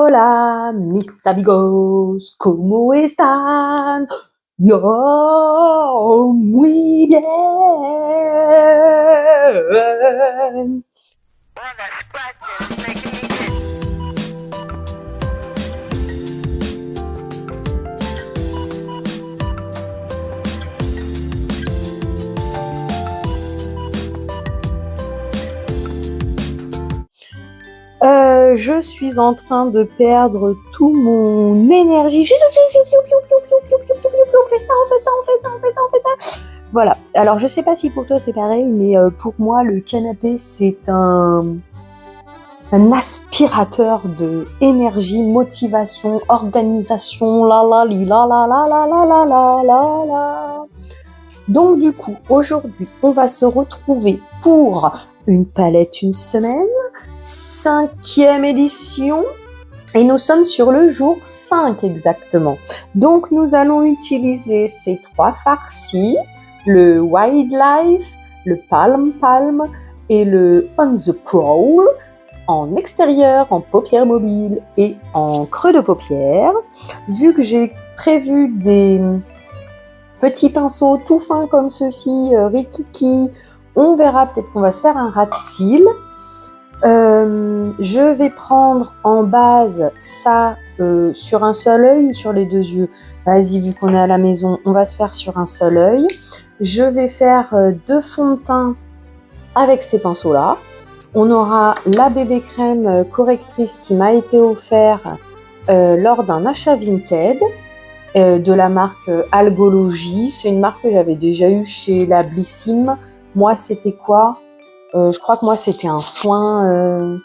Hola, mis amigos, ¿cómo están? Yo muy bien. Je suis en train de perdre tout mon énergie. On fait ça. Voilà. Alors, je sais pas si pour toi c'est pareil, mais pour moi, le canapé, c'est un aspirateur de énergie, motivation, organisation, la. Donc, du coup, aujourd'hui, on va se retrouver pour une palette une semaine, 5e édition, et nous sommes sur le jour 5 exactement. Donc, nous allons utiliser ces 3 farcis, le Wildlife, le Palm et le On the Prowl, en extérieur, en paupières mobiles et en creux de paupières. Vu que j'ai prévu des petits pinceaux tout fins comme ceci, rikiki, on verra, peut-être qu'on va se faire un ras de cils. Je vais prendre en base ça sur un seul œil ou sur les 2 yeux. Vas-y, vu qu'on est à la maison, on va se faire sur un seul œil. Je vais faire 2 fonds de teint avec ces pinceaux-là. On aura la bébé crème correctrice qui m'a été offerte lors d'un achat Vinted de la marque Algologie. C'est une marque que j'avais déjà eue chez la Blissim. Moi, c'était quoi ? Je crois que moi, c'était un soin,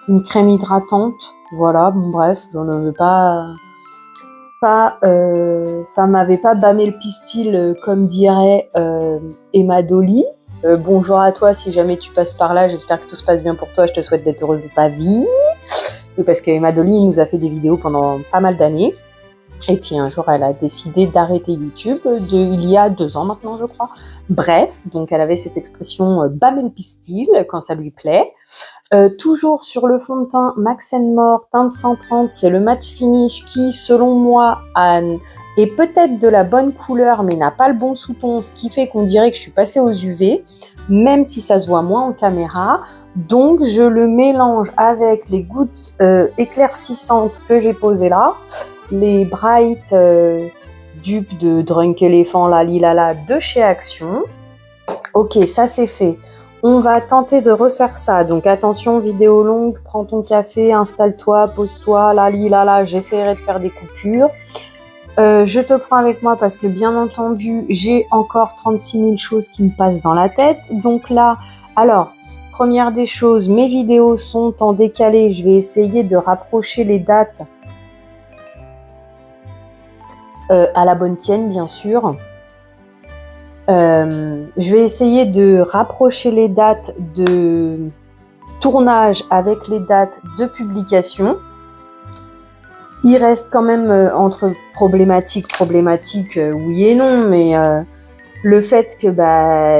une crème hydratante. Voilà, bon bref, j'en avais pas ça m'avait pas bâmé le pistil comme dirait Emma Dolly. Bonjour à toi si jamais tu passes par là, j'espère que tout se passe bien pour toi, je te souhaite d'être heureuse de ta vie. Oui, parce que Emma Dolly nous a fait des vidéos pendant pas mal d'années. Et puis un jour, elle a décidé d'arrêter YouTube, il y a 2 ans maintenant, je crois. Bref, donc elle avait cette expression bâmer le pistil quand ça lui plaît. Toujours sur le fond de teint Max & More, teinte 130, c'est le matte finish qui, selon moi, est peut-être de la bonne couleur, mais n'a pas le bon sous-ton, ce qui fait qu'on dirait que je suis passée aux UV, même si ça se voit moins en caméra. Donc, je le mélange avec les gouttes éclaircissantes que j'ai posées là, les Bright dupes de Drunk Elephant, de chez Action. Ok, ça c'est fait. On va tenter de refaire ça. Donc attention, vidéo longue, prends ton café, installe-toi, pose-toi, j'essaierai de faire des coupures. Je te prends avec moi parce que bien entendu, j'ai encore 36 000 choses qui me passent dans la tête. Donc là, alors, première des choses, mes vidéos sont en décalé. Je vais essayer de rapprocher les dates à la bonne tienne, bien sûr. Je vais essayer de rapprocher les dates de tournage avec les dates de publication. Il reste quand même entre problématique, oui et non, mais le fait que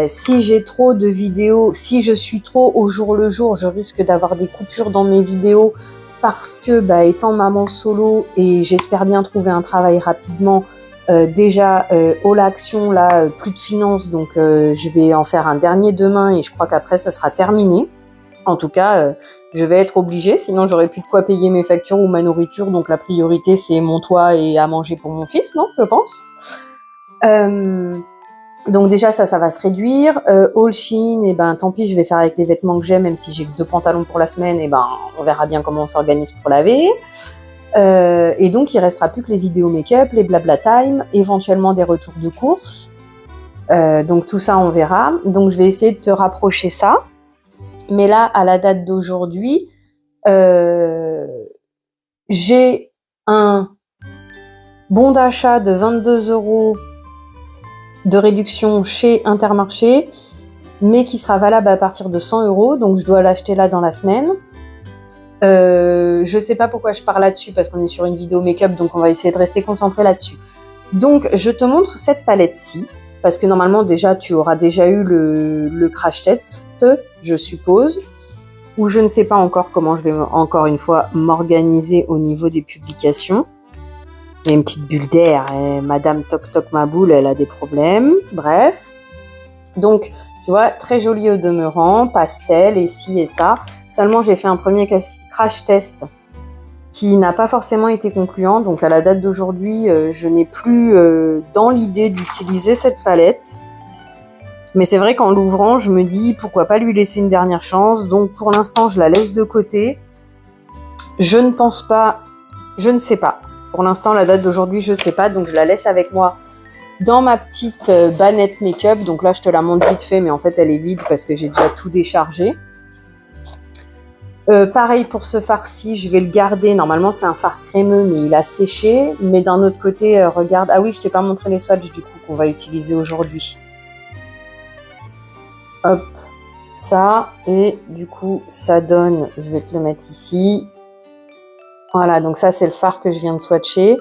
si j'ai trop de vidéos, si je suis trop au jour le jour, je risque d'avoir des coupures dans mes vidéos parce que étant maman solo et j'espère bien trouver un travail rapidement, déjà All Action là, plus de finances, donc je vais en faire un dernier demain et je crois qu'après ça sera terminé. En tout cas, je vais être obligée, sinon j'aurais plus de quoi payer mes factures ou ma nourriture, donc la priorité c'est mon toit et à manger pour mon fils, non, je pense. Donc déjà ça va se réduire. All Shein, tant pis, je vais faire avec les vêtements que j'ai, même si j'ai que 2 pantalons pour la semaine, on verra bien comment on s'organise pour laver. Et donc il restera plus que les vidéos make-up, les blabla time, éventuellement des retours de course. Donc tout ça on verra. Donc je vais essayer de te rapprocher ça. Mais là, à la date d'aujourd'hui, j'ai un bon d'achat de 22 € de réduction chez Intermarché, mais qui sera valable à partir de 100 €, donc je dois l'acheter là dans la semaine. Je sais pas pourquoi je parle là-dessus, parce qu'on est sur une vidéo make-up, donc on va essayer de rester concentré là-dessus. Donc je te montre cette palette-ci, parce que normalement déjà tu auras déjà eu le crash test, je suppose. où je ne sais pas encore comment je vais encore une fois m'organiser au niveau des publications. Il y a une petite bulle d'air, et Madame Toc Toc Maboule, elle a des problèmes, bref. Donc, tu vois, très joli au demeurant, pastel et ci et ça. Seulement, j'ai fait un premier crash test qui n'a pas forcément été concluant. Donc, à la date d'aujourd'hui, je n'ai plus dans l'idée d'utiliser cette palette. Mais c'est vrai qu'en l'ouvrant, je me dis pourquoi pas lui laisser une dernière chance. Donc, pour l'instant, je la laisse de côté. Je ne pense pas, je ne sais pas. Pour l'instant, la date d'aujourd'hui, je ne sais pas. Donc, je la laisse avec moi dans ma petite bannette make-up. Donc là, je te la montre vite fait, mais en fait, elle est vide parce que j'ai déjà tout déchargé. Pareil pour ce fard-ci, je vais le garder. Normalement, c'est un fard crémeux, mais il a séché. Mais d'un autre côté, regarde. Ah oui, je t'ai pas montré les swatchs du coup qu'on va utiliser aujourd'hui. Hop, ça. Et du coup, ça donne... Je vais te le mettre ici. Voilà, donc ça, c'est le fard que je viens de swatcher.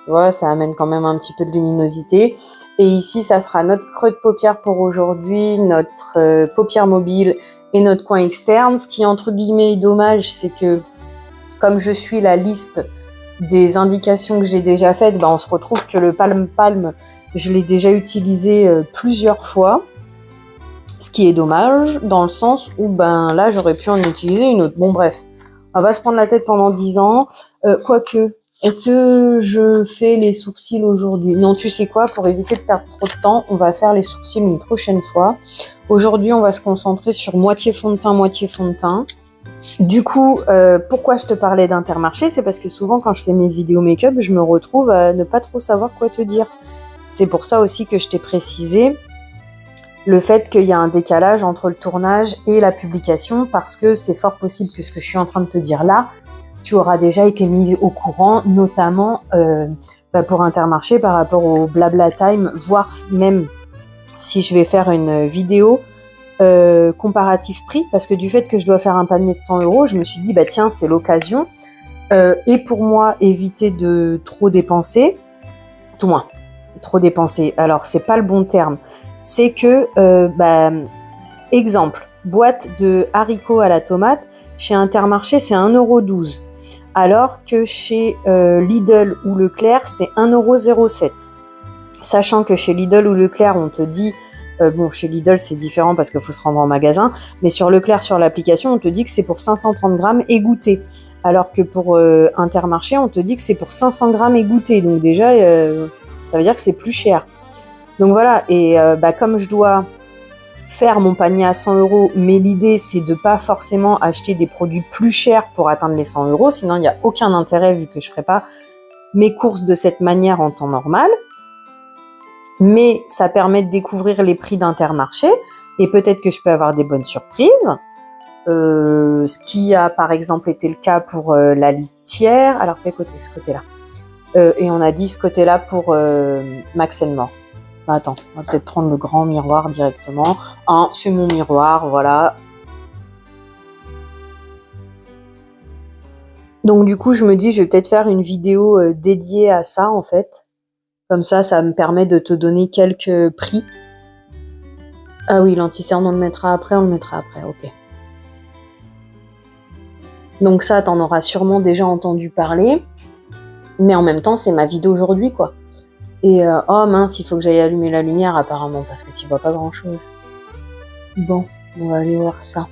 Tu vois, ça amène quand même un petit peu de luminosité. Et ici, ça sera notre creux de paupière pour aujourd'hui, notre paupière mobile et notre coin externe. Ce qui, entre guillemets, est dommage, c'est que comme je suis la liste des indications que j'ai déjà faites, ben, on se retrouve que le palme-palme, je l'ai déjà utilisé plusieurs fois. Ce qui est dommage, dans le sens où ben là, j'aurais pu en utiliser une autre. Bon, bref, on va pas se prendre la tête pendant 10 ans. Quoique... Est-ce que je fais les sourcils aujourd'hui? Non, tu sais quoi? Pour éviter de perdre trop de temps, on va faire les sourcils une prochaine fois. Aujourd'hui, on va se concentrer sur moitié fond de teint, moitié fond de teint. Du coup, pourquoi je te parlais d'Intermarché? C'est parce que souvent, quand je fais mes vidéos make-up, je me retrouve à ne pas trop savoir quoi te dire. C'est pour ça aussi que je t'ai précisé le fait qu'il y a un décalage entre le tournage et la publication, parce que c'est fort possible que ce que je suis en train de te dire là, tu auras déjà été mis au courant, notamment pour Intermarché par rapport au Blabla Time, voire même si je vais faire une vidéo comparatif prix, parce que du fait que je dois faire un panier de 100 €, je me suis dit, bah tiens, c'est l'occasion. Et pour moi, éviter de trop dépenser, tout moins, trop dépenser, alors c'est pas le bon terme, c'est que, exemple, boîte de haricots à la tomate, chez Intermarché, c'est 1,12 €. Alors que chez Lidl ou Leclerc, c'est 1,07 €. Sachant que chez Lidl ou Leclerc, on te dit... bon, chez Lidl, c'est différent parce qu'il faut se rendre en magasin. Mais sur Leclerc, sur l'application, on te dit que c'est pour 530 grammes égoutté. Alors que pour Intermarché, on te dit que c'est pour 500 grammes égoutté. Donc déjà, ça veut dire que c'est plus cher. Donc voilà, et comme je dois faire mon panier à 100 €, mais l'idée c'est de pas forcément acheter des produits plus chers pour atteindre les 100 €, sinon il n'y a aucun intérêt vu que je ferai pas mes courses de cette manière en temps normal. Mais ça permet de découvrir les prix d'Intermarché et peut-être que je peux avoir des bonnes surprises. Ce qui a par exemple été le cas pour la litière. Alors quel côté? Ce côté-là. Et on a dit ce côté-là pour Max & More. Attends, on va peut-être prendre le grand miroir directement. C'est mon miroir, voilà. Donc du coup, je me dis, je vais peut-être faire une vidéo dédiée à ça, en fait. Comme ça, ça me permet de te donner quelques prix. Ah oui, l'anti-cerne, on le mettra après, ok. Donc ça, t'en auras sûrement déjà entendu parler. Mais en même temps, c'est ma vie d'aujourd'hui, quoi. Et oh mince, il faut que j'aille allumer la lumière apparemment parce que tu vois pas grand chose. Bon, on va aller voir ça.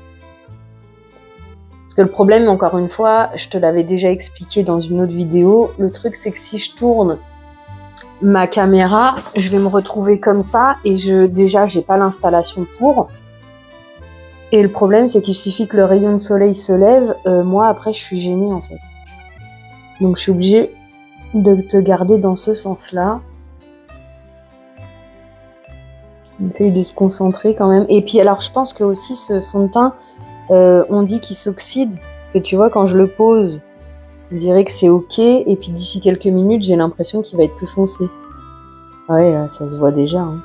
Parce que le problème, encore une fois, je te l'avais déjà expliqué dans une autre vidéo, le truc c'est que si je tourne ma caméra, je vais me retrouver comme ça et déjà j'ai pas l'installation pour. Et le problème c'est qu'il suffit que le rayon de soleil se lève, moi après je suis gênée en fait. Donc je suis obligée de te garder dans ce sens-là. On essaye de se concentrer quand même. Et puis alors je pense que aussi ce fond de teint, on dit qu'il s'oxyde. Parce que tu vois, quand je le pose, on dirait que c'est ok. Et puis d'ici quelques minutes, j'ai l'impression qu'il va être plus foncé. Ouais, là, ça se voit déjà. Hein.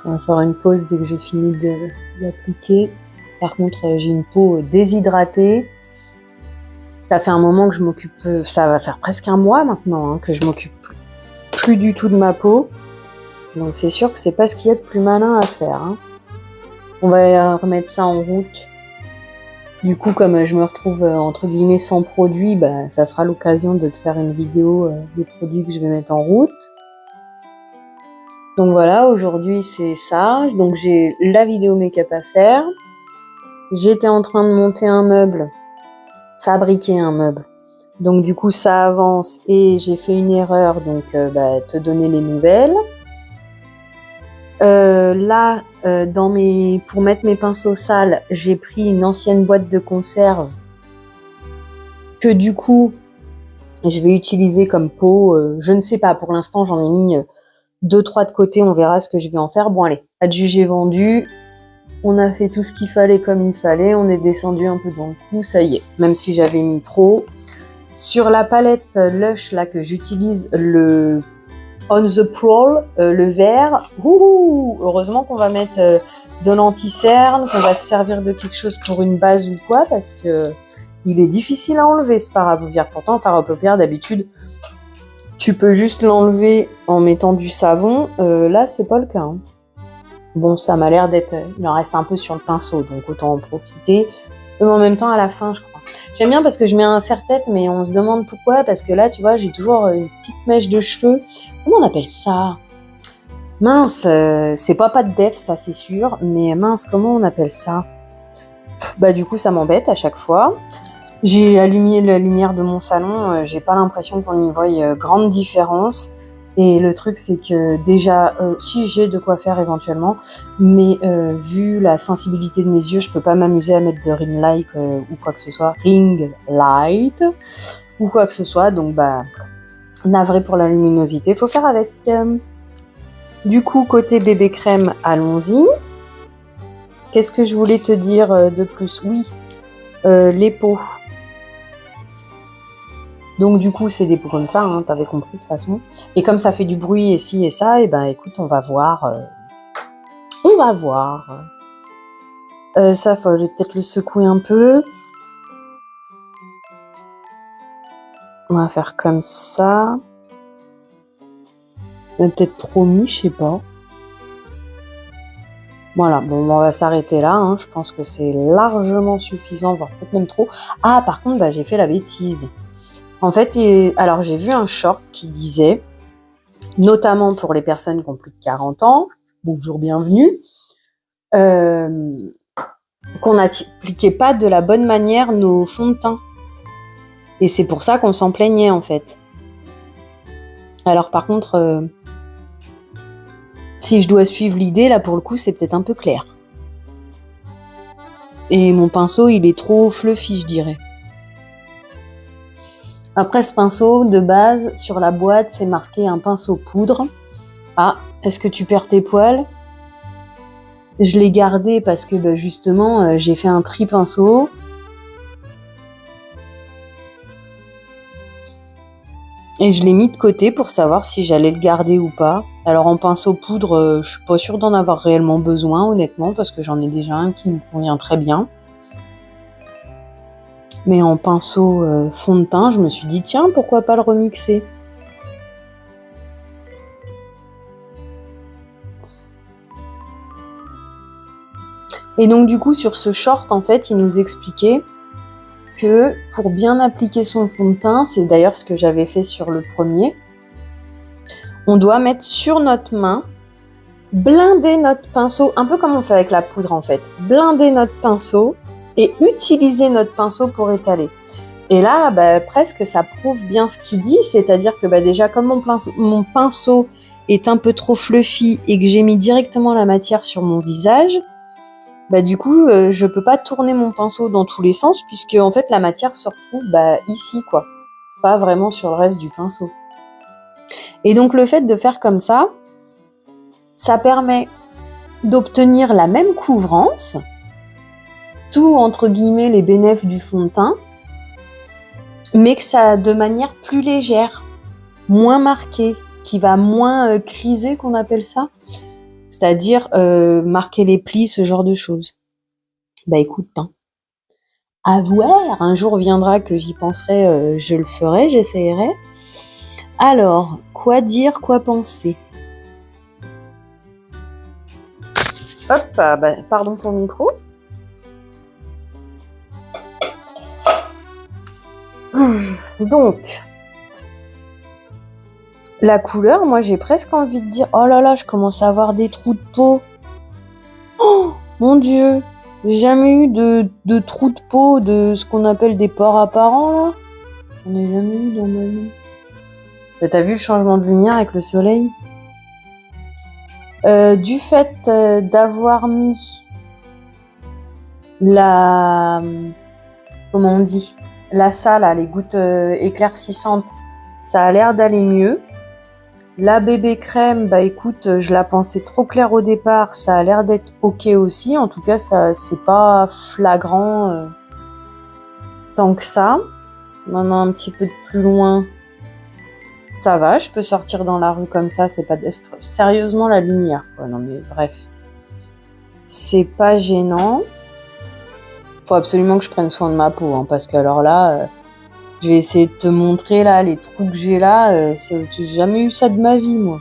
On va faire une pause dès que j'ai fini de l'appliquer. Par contre, j'ai une peau déshydratée. Ça fait un moment que je m'occupe... Ça va faire presque un mois maintenant que je m'occupe plus du tout de ma peau. Donc c'est sûr que c'est pas ce qu'il y a de plus malin à faire. Hein. On va remettre ça en route. Du coup, comme je me retrouve entre guillemets sans produit, bah, ça sera l'occasion de te faire une vidéo des produits que je vais mettre en route. Donc voilà, aujourd'hui c'est ça. Donc j'ai la vidéo make-up à faire. J'étais en train de monter un meuble, fabriquer un meuble. Donc du coup ça avance et j'ai fait une erreur, donc te donner les nouvelles. Là, pour mettre mes pinceaux sales, j'ai pris une ancienne boîte de conserve que du coup, je vais utiliser comme pot. Je ne sais pas, pour l'instant, j'en ai mis 2-3 de côté, on verra ce que je vais en faire. Bon, allez, adjugé vendu. On a fait tout ce qu'il fallait comme il fallait. On est descendu un peu dans le coup, ça y est. Même si j'avais mis trop. Sur la palette Lush, là, que j'utilise, le On the Prowl, le vert, heureusement qu'on va mettre de l'anti-cerne, qu'on va se servir de quelque chose pour une base ou quoi, parce que il est difficile à enlever ce fard à paupières. Pourtant, un fard à paupières, d'habitude, tu peux juste l'enlever en mettant du savon. Là, c'est pas le cas. Hein. Bon, ça m'a l'air d'être... Il en reste un peu sur le pinceau, donc autant en profiter. Mais en même temps, à la fin, je crois. J'aime bien parce que je mets un serre-tête, mais on se demande pourquoi. Parce que là, tu vois, j'ai toujours une petite mèche de cheveux. Comment on appelle ça? Mince, c'est pas de def, ça, c'est sûr. Mais mince, comment on appelle ça? Bah, du coup, ça m'embête à chaque fois. J'ai allumé la lumière de mon salon. J'ai pas l'impression qu'on y voie grande différence. Et le truc, c'est que déjà, si j'ai de quoi faire éventuellement, mais vu la sensibilité de mes yeux, je peux pas m'amuser à mettre de ring light ou quoi que ce soit. Ring light ou quoi que ce soit. Donc, bah, navré pour la luminosité, faut faire avec. Du coup, côté bébé crème, allons-y. Qu'est-ce que je voulais te dire de plus? Oui, les pots. Donc du coup, c'est des pots comme ça, hein, t'avais compris de toute façon. Et comme ça fait du bruit et ci et ça, et ben écoute, on va voir. On va voir. Ça, fallait peut-être le secouer un peu. On va faire comme ça. On a peut-être trop mis, je sais pas. Voilà, bon, on va s'arrêter là. Hein. Je pense que c'est largement suffisant, voire peut-être même trop. Ah, par contre, bah, j'ai fait la bêtise. En fait, alors j'ai vu un short qui disait, notamment pour les personnes qui ont plus de 40 ans, bonjour, bienvenue, qu'on n'appliquait pas de la bonne manière nos fonds de teint. Et c'est pour ça qu'on s'en plaignait, en fait. Alors par contre, si je dois suivre l'idée, là pour le coup, c'est peut-être un peu clair. Et mon pinceau, il est trop fluffy, je dirais. Après ce pinceau, de base, sur la boîte, c'est marqué un pinceau poudre. Ah, est-ce que tu perds tes poils? Je l'ai gardé parce que bah, justement, j'ai fait un tri pinceau. Et je l'ai mis de côté pour savoir si j'allais le garder ou pas. Alors en pinceau poudre, je suis pas sûre d'en avoir réellement besoin, honnêtement, parce que j'en ai déjà un qui me convient très bien. Mais en pinceau fond de teint, je me suis dit, tiens, pourquoi pas le remixer? Et donc du coup, sur ce short, en fait, il nous expliquait que pour bien appliquer son fond de teint, c'est d'ailleurs ce que j'avais fait sur le premier, on doit mettre sur notre main, blinder notre pinceau, un peu comme on fait avec la poudre en fait, blinder notre pinceau et utiliser notre pinceau pour étaler. Et là, bah, presque ça prouve bien ce qu'il dit, c'est-à-dire que bah, déjà comme mon pinceau est un peu trop fluffy et que j'ai mis directement la matière sur mon visage, bah, du coup, je peux pas tourner mon pinceau dans tous les sens puisque en fait la matière se retrouve bah, ici, quoi, pas vraiment sur le reste du pinceau. Et donc le fait de faire comme ça permet d'obtenir la même couvrance, tout entre guillemets les bénéfices du fond de teint, mais que ça de manière plus légère, moins marquée, qui va moins criser, qu'on appelle ça, c'est-à-dire marquer les plis, ce genre de choses. Bah écoute, hein. À voir, un jour viendra que j'y penserai, je le ferai, j'essayerai. Alors, quoi dire, quoi penser? Hop, bah, pardon pour le micro. Donc, la couleur, moi j'ai presque envie de dire, oh là là, je commence à avoir des trous de peau. Oh mon Dieu, j'ai jamais eu de trous de peau, de ce qu'on appelle des pores apparents là. J'en ai jamais eu dans ma vie. T'as vu le changement de lumière avec le soleil? Du fait d'avoir mis comment on dit, la salle, les gouttes éclaircissantes, ça a l'air d'aller mieux. La bébé crème, bah écoute, je la pensais trop claire au départ, ça a l'air d'être ok aussi. En tout cas, ça c'est pas flagrant tant que ça. Maintenant un petit peu de plus loin, ça va, je peux sortir dans la rue comme ça, c'est pas sérieusement la lumière quoi. Non mais bref, c'est pas gênant. Faut absolument que je prenne soin de ma peau, hein, parce que alors là, je vais essayer de te montrer là les trous que j'ai là. J'ai jamais eu ça de ma vie moi.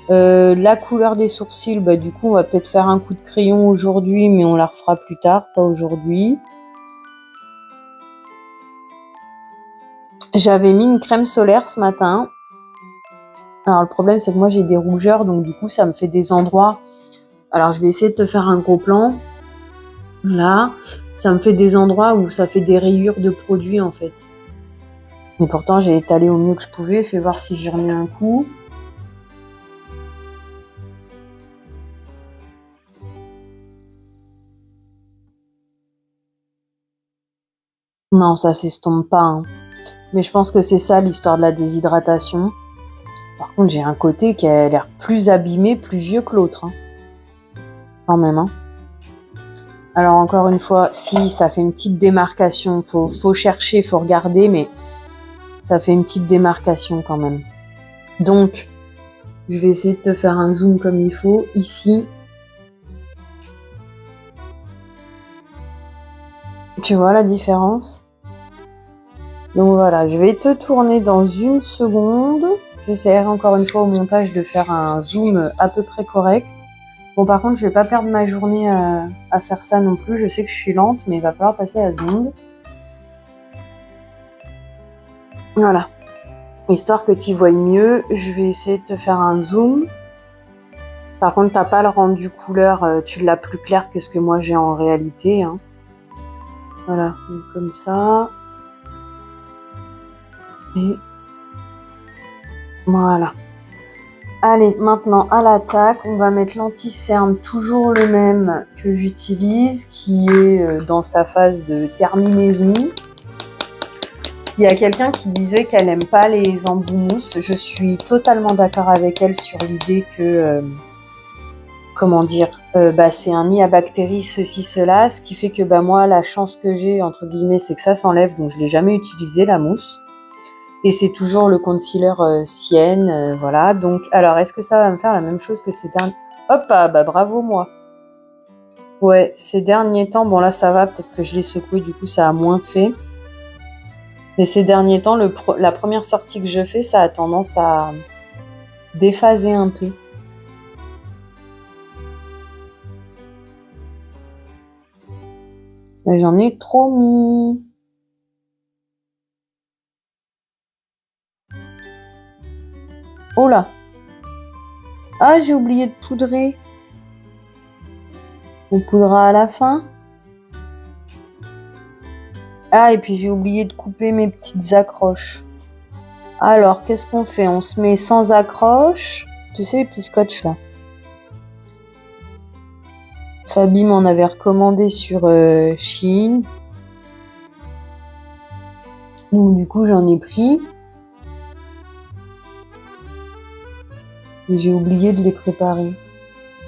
La couleur des sourcils, bah du coup on va peut-être faire un coup de crayon aujourd'hui, mais on la refera plus tard, pas aujourd'hui. J'avais mis une crème solaire ce matin. Alors le problème c'est que moi j'ai des rougeurs, donc du coup ça me fait des endroits. Alors je vais essayer de te faire un gros plan. Là, ça me fait des endroits où ça fait des rayures de produits en fait. Mais pourtant j'ai étalé au mieux que je pouvais, fais voir si j'y remets un coup. Non, ça s'estompe pas, hein. Mais je pense que c'est ça l'histoire de la déshydratation. Par contre, j'ai un côté qui a l'air plus abîmé, plus vieux que l'autre. Hein. Quand même. Hein. Alors encore une fois, si ça fait une petite démarcation, faut chercher, faut regarder, mais ça fait une petite démarcation quand même. Donc, je vais essayer de te faire un zoom comme il faut. Ici, tu vois la différence? Donc voilà, je vais te tourner dans une seconde. J'essaierai encore une fois au montage de faire un zoom à peu près correct. Bon, par contre, je vais pas perdre ma journée à faire ça non plus. Je sais que je suis lente, mais il va falloir passer à la seconde. Voilà. Histoire que tu voies mieux, je vais essayer de te faire un zoom. Par contre, t'as pas le rendu couleur, tu l'as plus clair que ce que moi j'ai en réalité. Hein. Voilà, donc comme ça. Et voilà. Allez, maintenant à l'attaque, on va mettre l'anti-cerne, toujours le même que j'utilise, qui est dans sa phase de terminaison. Il y a quelqu'un qui disait qu'elle n'aime pas les embouts mousse. Je suis totalement d'accord avec elle sur l'idée que, c'est un nid à bactéries, ceci, cela. Ce qui fait que moi, la chance que j'ai, entre guillemets, c'est que ça s'enlève, donc je ne l'ai jamais utilisé, la mousse. Et c'est toujours le concealer Sienne, voilà. Donc, alors, est-ce que ça va me faire la même chose que ces derniers... Hop, bravo moi. Ouais, ces derniers temps, bon là ça va, peut-être que je l'ai secoué, du coup ça a moins fait. Mais ces derniers temps, la première sortie que je fais, ça a tendance à déphaser un peu. Mais j'en ai trop mis. Oh là! Ah, j'ai oublié de poudrer. On poudra à la fin. Ah, et puis j'ai oublié de couper mes petites accroches. Alors, qu'est-ce qu'on fait? On se met sans accroche. Tu sais, les petits scotch là. Fabi m'en avait recommandé sur Shein. Donc du coup, j'en ai pris. Et j'ai oublié de les préparer.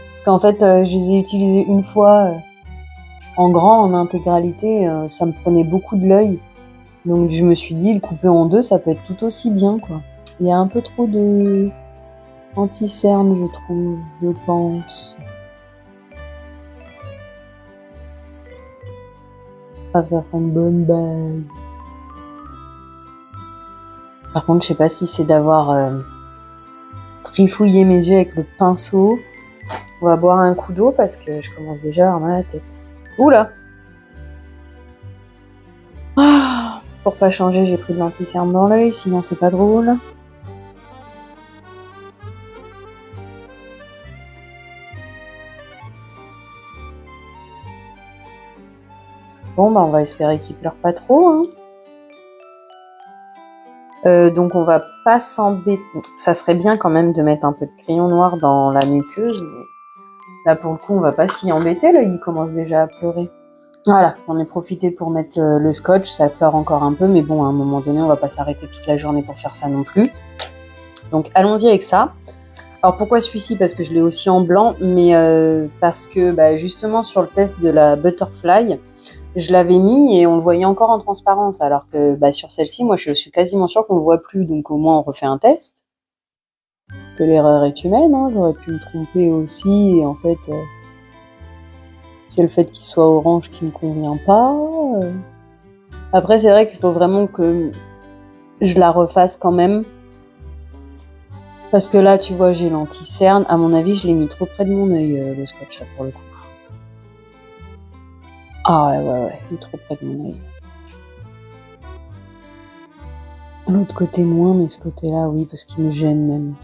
Parce qu'en fait, je les ai utilisés une fois en grand, en intégralité. Ça me prenait beaucoup de l'œil. Donc je me suis dit, le couper en deux, ça peut être tout aussi bien, quoi. Il y a un peu trop de anti-cerne, je trouve, je pense. Ah, ça fera une bonne base. Par contre, je sais pas si c'est d'avoir trifouillé mes yeux avec le pinceau. On va boire un coup d'eau parce que je commence déjà à avoir mal à la tête. Oula! Ah, Pour pas changer, j'ai pris de l'anti-cerne dans l'œil, sinon c'est pas drôle. Bon, bah on va espérer qu'il pleure pas trop. Hein. Donc on va pas s'embêter. Ça serait bien quand même de mettre un peu de crayon noir dans la muqueuse, mais là pour le coup on va pas s'y embêter, là il commence déjà à pleurer. Voilà, j'en ai profité pour mettre le scotch, ça pleure encore un peu, mais bon à un moment donné on va pas s'arrêter toute la journée pour faire ça non plus. Donc allons-y avec ça. Alors pourquoi celui-ci? Parce que je l'ai aussi en blanc, mais parce que bah, justement sur le test de la Butterfly, je l'avais mis et on le voyait encore en transparence, alors que bah, sur celle-ci, moi je suis quasiment sûre qu'on ne le voit plus, donc au moins on refait un test. Parce que l'erreur est humaine, hein, j'aurais pu me tromper aussi, et en fait, c'est le fait qu'il soit orange qui ne me convient pas. Après, c'est vrai qu'il faut vraiment que je la refasse quand même. Parce que là, tu vois, j'ai l'anti-cerne. À mon avis, je l'ai mis trop près de mon œil, le scotch, là, pour le coup. Ah ouais, il est trop près de mon œil. L'autre côté moins, mais ce côté-là, oui, parce qu'il me gêne même.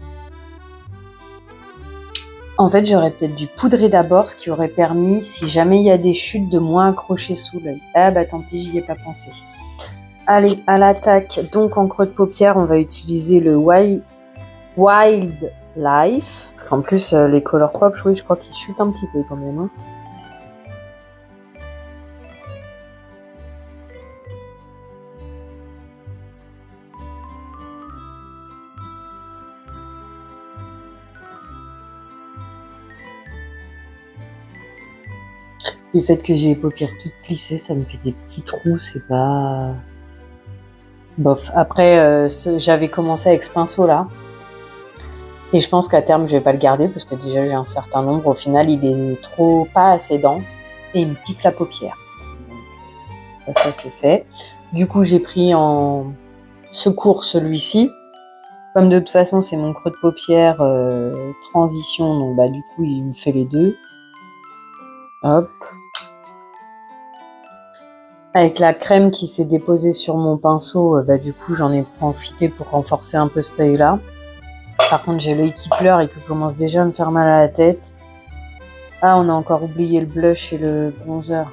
En fait, j'aurais peut-être dû poudrer d'abord, ce qui aurait permis, si jamais il y a des chutes, de moins accrocher sous l'œil. Ah bah tant pis, j'y ai pas pensé. Allez, à l'attaque. Donc en creux de paupière, on va utiliser le Wild Life. Parce qu'en plus, les Colourpop, oui, je crois qu'ils chutent un petit peu quand même. Hein. Le fait que j'ai les paupières toutes plissées, ça me fait des petits trous, c'est pas... Bof. Après, j'avais commencé avec ce pinceau-là. Et je pense qu'à terme, je vais pas le garder parce que déjà, j'ai un certain nombre. Au final, il est pas assez dense et il me pique la paupière. Donc, ça, c'est fait. Du coup, j'ai pris en secours celui-ci. Comme de toute façon, c'est mon creux de paupière transition, donc bah du coup, il me fait les deux. Hop. Avec la crème qui s'est déposée sur mon pinceau, bah du coup, j'en ai profité pour renforcer un peu cet œil-là. Par contre, j'ai l'œil qui pleure et qui commence déjà à me faire mal à la tête. Ah, on a encore oublié le blush et le bronzer.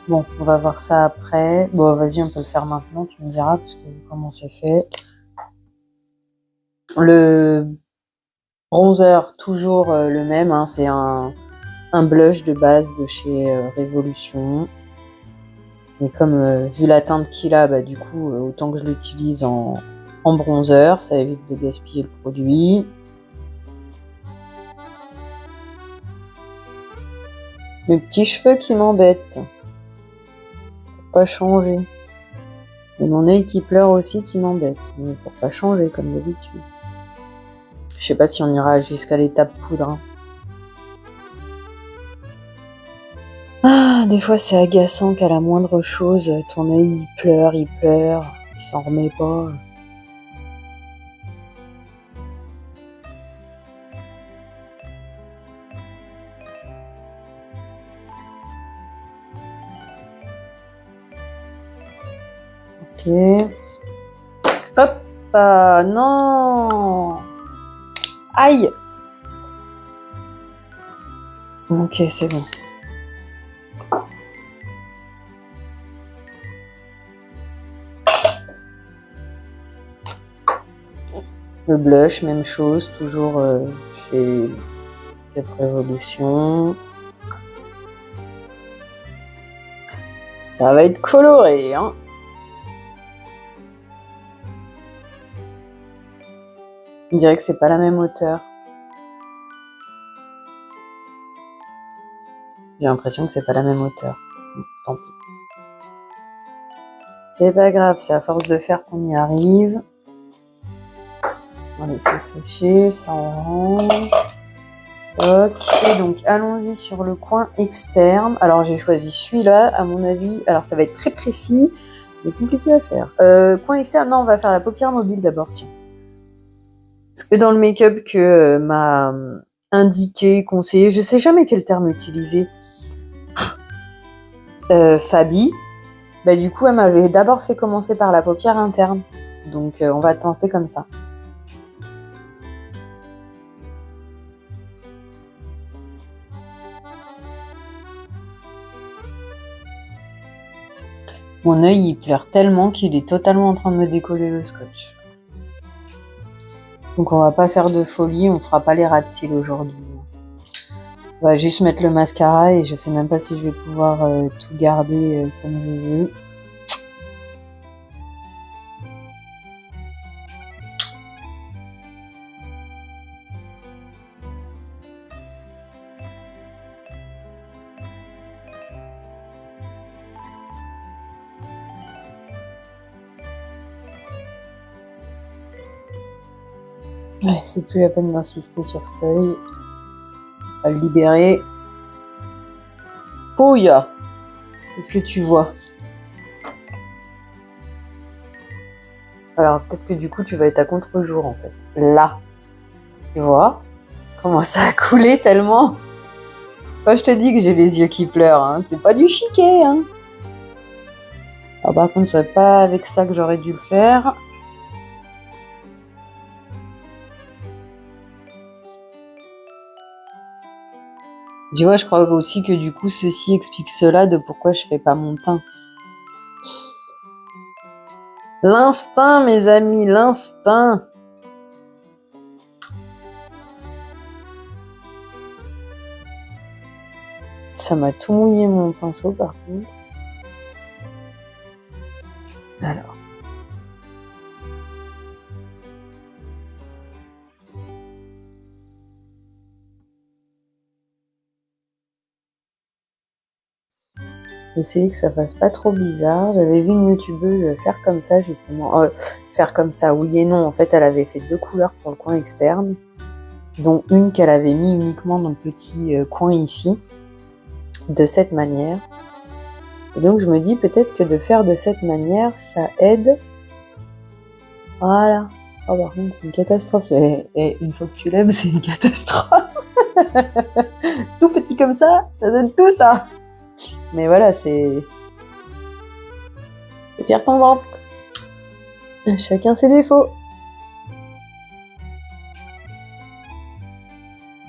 Bon, on va voir ça après. Bon, vas-y, on peut le faire maintenant, tu me diras, parce que comment c'est fait. Le bronzer, toujours le même, hein, c'est un blush de base de chez Révolution. Mais comme vu la teinte qu'il a, bah, du coup, autant que je l'utilise en bronzer, ça évite de gaspiller le produit. Mes petits cheveux qui m'embêtent. Pour pas changer. Et mon œil qui pleure aussi qui m'embête. Mais pour pas changer comme d'habitude. Je sais pas si on ira jusqu'à l'étape poudre. Hein. Ah, des fois c'est agaçant qu'à la moindre chose, ton œil il pleure, il s'en remet pas. Ok. Hop, non. Aïe. Ok, c'est bon. Le blush, même chose, toujours chez Révolution. Ça va être coloré, hein. On dirait que c'est pas la même hauteur. J'ai l'impression que c'est pas la même hauteur. Tant pis. C'est pas grave, c'est à force de faire qu'on y arrive. On va laisser sécher, ça orange. Ok, donc allons-y sur le coin externe. Alors j'ai choisi celui-là, à mon avis. Alors ça va être très précis, mais compliqué à faire. Coin externe, non, on va faire la paupière mobile d'abord, tiens. Parce que dans le make-up que m'a indiqué, conseillé, je sais jamais quel terme utiliser, Fabi Bah du coup, elle m'avait d'abord fait commencer par la paupière interne. Donc on va tenter comme ça. Mon œil, il pleure tellement qu'il est totalement en train de me décoller le scotch. Donc on va pas faire de folie, on fera pas les ras de cils aujourd'hui. On va juste mettre le mascara et je sais même pas si je vais pouvoir tout garder comme je veux. Ouais, c'est plus la peine d'insister sur cet œil. On va le libérer. Pouya! Qu'est-ce que tu vois? Alors peut-être que du coup tu vas être à contre-jour en fait. Là. Tu vois? Comment ça a coulé tellement? Moi je te dis que j'ai les yeux qui pleurent, hein. C'est pas du chiquet, hein. Alors par contre c'est pas avec ça que j'aurais dû le faire. Tu vois, je crois aussi que du coup, ceci explique cela de pourquoi je fais pas mon teint. L'instinct, mes amis, l'instinct. Ça m'a tout mouillé mon pinceau par contre. Alors. Essayer que ça fasse pas trop bizarre. J'avais vu une youtubeuse faire comme ça justement. Faire comme ça, oui et non. En fait, elle avait fait 2 couleurs pour le coin externe, dont une qu'elle avait mis uniquement dans le petit coin ici, de cette manière. Et donc je me dis peut-être que de faire de cette manière, ça aide. Voilà. Oh par contre, c'est une catastrophe. Et une fois que tu lèves, c'est une catastrophe. Tout petit comme ça donne tout ça. Mais voilà, c'est pierre tombante. Chacun ses défauts.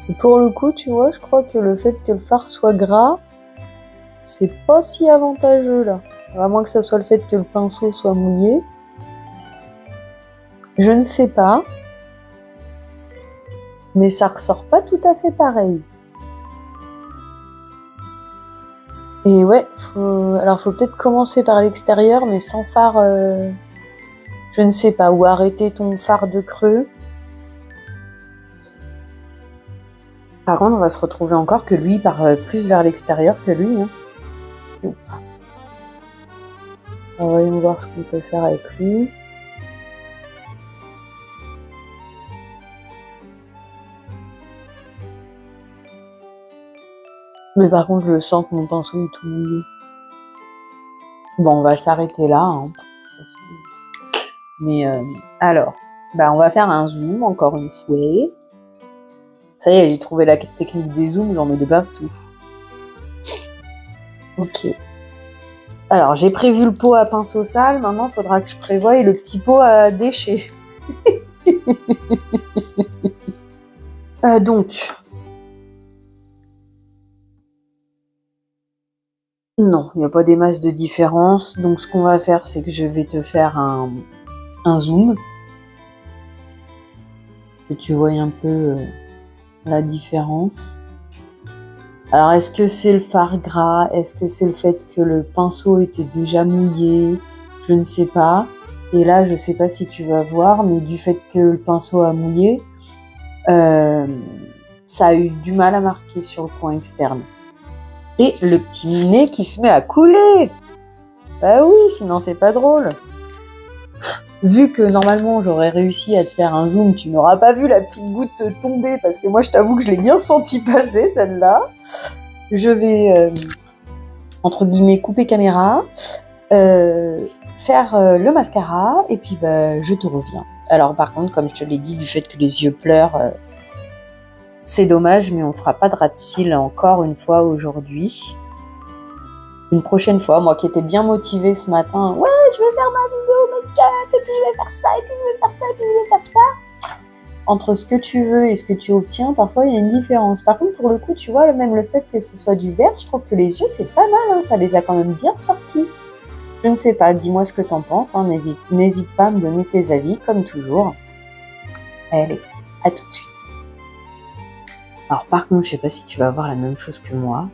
Et pour le coup, tu vois, je crois que le fait que le fard soit gras, c'est pas si avantageux là. À moins que ça soit le fait que le pinceau soit mouillé. Je ne sais pas. Mais ça ressort pas tout à fait pareil. Et ouais, faut peut-être commencer par l'extérieur, mais sans fard, je ne sais pas, ou arrêter ton fard de creux. Par contre, on va se retrouver encore que lui part plus vers l'extérieur que lui. Hein. On va voir ce qu'on peut faire avec lui. Mais par contre, je le sens que mon pinceau est tout mouillé. Bon, on va s'arrêter là. Hein. Mais alors, on va faire un zoom, encore une fois. Ça y est, j'ai trouvé la technique des zooms, j'en mets de partout. Ok. Alors, j'ai prévu le pot à pinceau sale, maintenant il faudra que je prévoie le petit pot à déchets. Donc... Non, il n'y a pas des masses de différence. Donc ce qu'on va faire, c'est que je vais te faire un zoom. Que tu vois un peu la différence. Alors est-ce que c'est le fard gras? Est-ce que c'est le fait que le pinceau était déjà mouillé? Je ne sais pas. Et là, je ne sais pas si tu vas voir, mais du fait que le pinceau a mouillé, ça a eu du mal à marquer sur le coin externe. Et le petit nez qui se met à couler. Bah oui, sinon c'est pas drôle. Vu que normalement j'aurais réussi à te faire un zoom, tu n'auras pas vu la petite goutte tomber parce que moi je t'avoue que je l'ai bien senti passer celle-là. Je vais, entre guillemets, couper caméra, faire le mascara et puis je te reviens. Alors par contre, comme je te l'ai dit, du fait que les yeux pleurent, c'est dommage, mais on fera pas de ras de cils encore une fois aujourd'hui. Une prochaine fois, moi qui étais bien motivée ce matin, ouais, je vais faire ma vidéo make-up, et puis je vais faire ça, et puis je vais faire ça, et puis je vais faire ça. Entre ce que tu veux et ce que tu obtiens, parfois il y a une différence. Par contre, pour le coup, tu vois, même le fait que ce soit du vert, je trouve que les yeux, c'est pas mal, hein, ça les a quand même bien sortis. Je ne sais pas, dis-moi ce que t'en penses, hein, n'hésite pas à me donner tes avis, comme toujours. Allez, à tout de suite. Alors par contre, je sais pas si tu vas avoir la même chose que moi,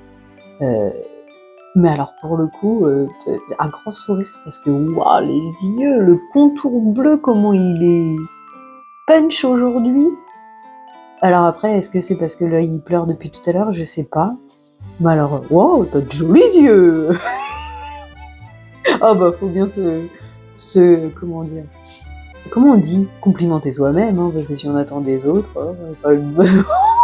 mais alors pour le coup, un grand sourire, parce que waouh, les yeux, le contour bleu, comment il est punch aujourd'hui. Alors après, est-ce que c'est parce que l'œil il pleure depuis tout à l'heure? Je sais pas. Mais alors, wow, t'as de jolis yeux. Ah bah faut bien comment dire, comment on dit, complimenter soi-même, hein, parce que si on attend des autres,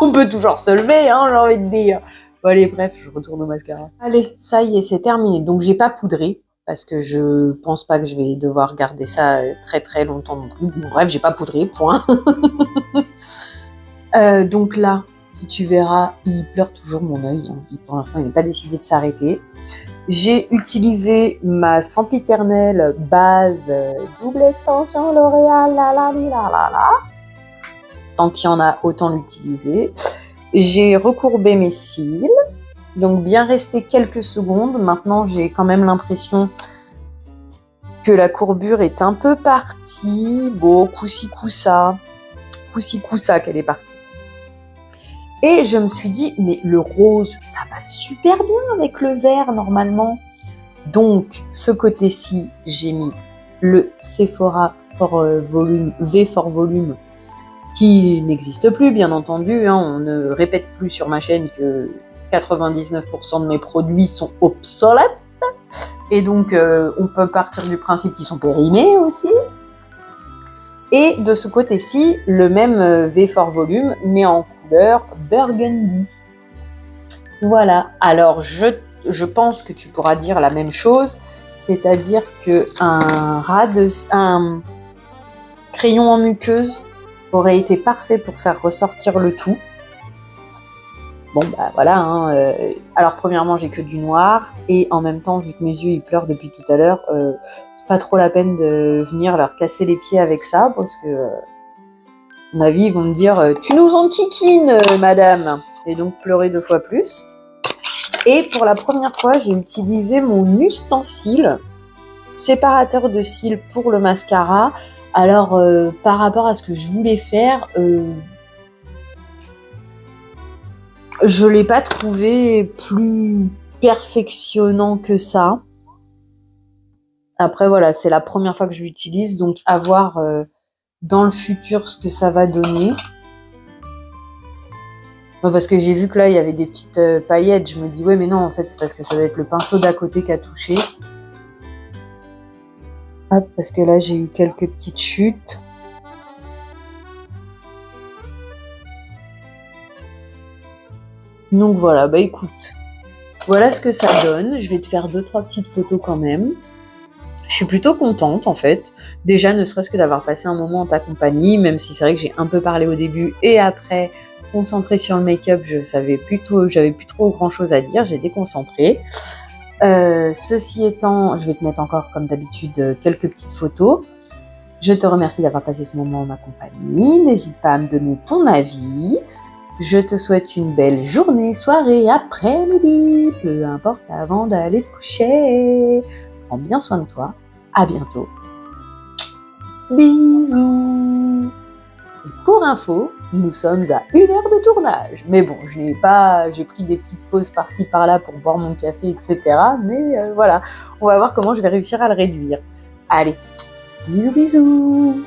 on peut toujours se lever, hein, j'ai envie de dire. Bon allez, bref, je retourne au mascara. Allez, ça y est, c'est terminé. Donc j'ai pas poudré, parce que je pense pas que je vais devoir garder ça très très longtemps non plus. Bon, bref, j'ai pas poudré, point. Donc là, si tu verras, il pleure toujours mon œil. Hein. Pour l'instant, il n'est pas décidé de s'arrêter. J'ai utilisé ma sempiternelle base double extension L'Oréal, la. Tant qu'il y en a, autant l'utiliser. J'ai recourbé mes cils, donc bien resté quelques secondes. Maintenant, j'ai quand même l'impression que la courbure est un peu partie. Bon, coup-ci, coup-ça qu'elle est partie. Et je me suis dit, mais le rose, ça va super bien avec le vert normalement. Donc, ce côté-ci, j'ai mis le Sephora V Fort Volume, qui n'existe plus, bien entendu. Hein. On ne répète plus sur ma chaîne que 99% de mes produits sont obsolètes. Et donc, on peut partir du principe qu'ils sont périmés aussi. Et de ce côté-ci, le même V Fort Volume, mais en couleur burgundy. Voilà. Alors, je pense que tu pourras dire la même chose, c'est-à-dire que un crayon en muqueuse aurait été parfait pour faire ressortir le tout. Bon, bah voilà. Hein, alors, premièrement, j'ai que du noir. Et en même temps, vu que mes yeux, ils pleurent depuis tout à l'heure, c'est pas trop la peine de venir leur casser les pieds avec ça. Parce que, à mon avis, ils vont me dire « Tu nous enquiquines, madame !» Et donc, pleurer 2 fois plus. Et pour la première fois, j'ai utilisé mon ustensile séparateur de cils pour le mascara. Alors, par rapport à ce que je voulais faire... je l'ai pas trouvé plus perfectionnant que ça. Après, voilà, c'est la première fois que je l'utilise, donc à voir dans le futur ce que ça va donner. Bon, parce que j'ai vu que là, il y avait des petites paillettes. Je me dis, ouais, mais non, en fait, c'est parce que ça doit être le pinceau d'à côté qui a touché. Hop, parce que là, j'ai eu quelques petites chutes. Donc voilà, bah écoute, voilà ce que ça donne. Je vais te faire 2-3 petites photos quand même. Je suis plutôt contente en fait. Déjà, ne serait-ce que d'avoir passé un moment en ta compagnie, même si c'est vrai que j'ai un peu parlé au début et après, concentrée sur le make-up, j'avais plus trop grand chose à dire, j'ai déconcentré. Ceci étant, je vais te mettre encore comme d'habitude quelques petites photos. Je te remercie d'avoir passé ce moment en ma compagnie. N'hésite pas à me donner ton avis. Je te souhaite une belle journée, soirée, après-midi, peu importe, avant d'aller te coucher. Prends bien soin de toi. À bientôt. Bisous. Et pour info, nous sommes à 1 heure de tournage. Mais bon, j'ai pris des petites pauses par-ci par-là pour boire mon café, etc. Mais voilà, on va voir comment je vais réussir à le réduire. Allez, bisous bisous.